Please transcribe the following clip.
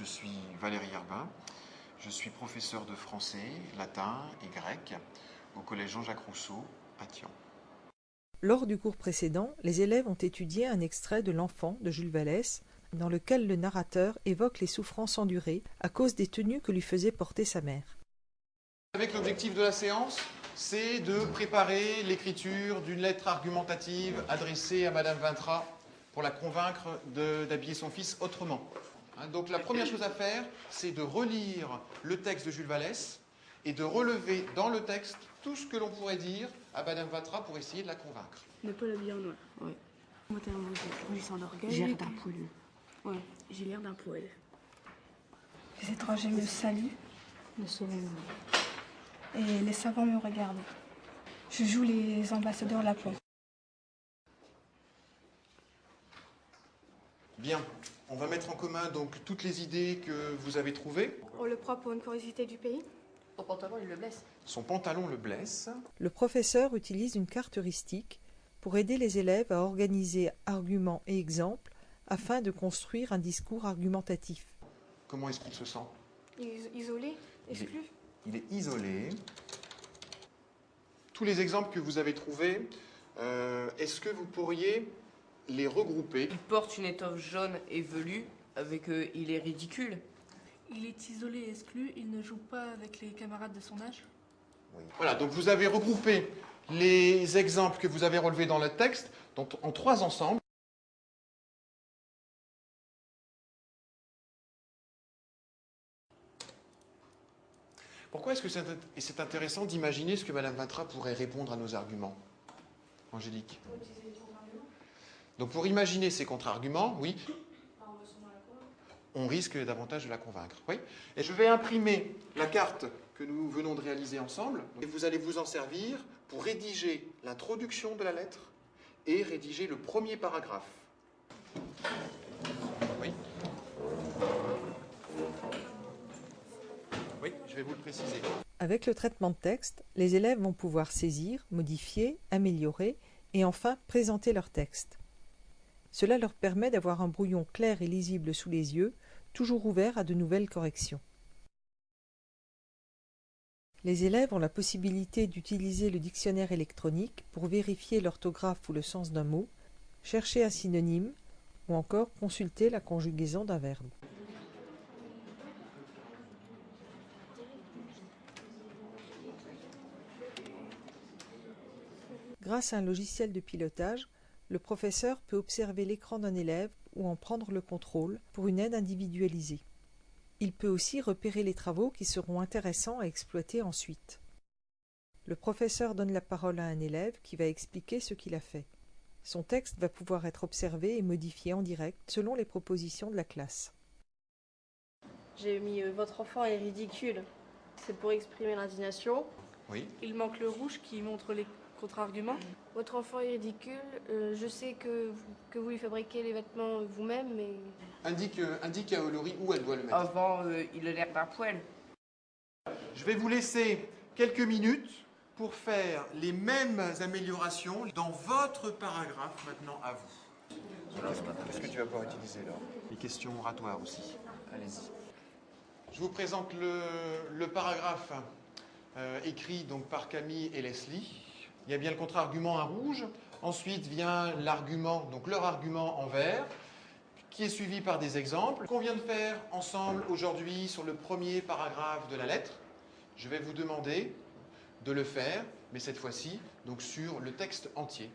suis Valérie Herbin, je suis professeur de français, latin et grec au collège Jean-Jacques Rousseau à Thion. Lors du cours précédent, les élèves ont étudié un extrait de L'Enfant de Jules Vallès, dans lequel le narrateur évoque les souffrances endurées à cause des tenues que lui faisait porter sa mère. Avec l'objectif de la séance, c'est de préparer l'écriture d'une lettre argumentative adressée à Madame Vintra pour la convaincre d'habiller son fils autrement. Donc la première chose à faire, c'est de relire le texte de Jules Vallès et de relever dans le texte tout ce que l'on pourrait dire à Madame Vintra pour essayer de la convaincre. Ne pas l'habiller en noir. Oui. Moi, t'es un mot de sans orgueil. J'ai l'air d'un poil. Ouais, j'ai l'air d'un poil. Les étrangers me saluent Le soleil. et les savants me regardent. Je joue les ambassadeurs lapons. Bien, on va mettre en commun donc toutes les idées que vous avez trouvées. On le prend pour une curiosité du pays. Son pantalon, il le blesse. Son pantalon le blesse. Le professeur utilise une carte heuristique pour aider les élèves à organiser arguments et exemples afin de construire un discours argumentatif. Comment est-ce qu'il se sent? Isolé, exclu. Il est isolé. Tous les exemples que vous avez trouvés, est-ce que vous pourriez les regrouper? Il porte une étoffe jaune et velue avec il est ridicule. Il est isolé et exclu, il ne joue pas avec les camarades de son âge. Oui. Voilà, donc vous avez regroupé les exemples que vous avez relevés dans le texte donc en 3 ensembles. Pourquoi est-ce que c'est intéressant d'imaginer ce que Madame Vintra pourrait répondre à nos arguments? Angélique? Donc pour imaginer ces contre-arguments, oui, on risque davantage de la convaincre. Oui. Et je vais imprimer la carte que nous venons de réaliser ensemble. Et vous allez vous en servir pour rédiger l'introduction de la lettre et rédiger le premier paragraphe. Oui. Oui, je vais vous le préciser. Avec le traitement de texte, les élèves vont pouvoir saisir, modifier, améliorer et enfin présenter leur texte. Cela leur permet d'avoir un brouillon clair et lisible sous les yeux, toujours ouvert à de nouvelles corrections. Les élèves ont la possibilité d'utiliser le dictionnaire électronique pour vérifier l'orthographe ou le sens d'un mot, chercher un synonyme ou encore consulter la conjugaison d'un verbe. Grâce à un logiciel de pilotage, le professeur peut observer l'écran d'un élève ou en prendre le contrôle pour une aide individualisée. Il peut aussi repérer les travaux qui seront intéressants à exploiter ensuite. Le professeur donne la parole à un élève qui va expliquer ce qu'il a fait. Son texte va pouvoir être observé et modifié en direct selon les propositions de la classe. J'ai mis votre enfant est ridicule. C'est pour exprimer l'indignation. Oui. Il manque le rouge qui montre les contre-arguments. Votre enfant est ridicule. Je sais que vous lui fabriquez les vêtements vous-même, mais... Indique à Olory où elle doit le mettre. Avant, il a l'air d'un poil. Je vais vous laisser quelques minutes pour faire les mêmes améliorations dans votre paragraphe maintenant à vous. Qu'est-ce que tu vas pouvoir utiliser là? Les questions oratoires aussi. Allez-y. Je vous présente le paragraphe écrit donc par Camille et Leslie. Il y a bien le contre-argument en rouge. Ensuite vient l'argument, donc leur argument en vert, qui est suivi par des exemples qu'on vient de faire ensemble aujourd'hui sur le premier paragraphe de la lettre. Je vais vous demander de le faire, mais cette fois-ci, donc sur le texte entier.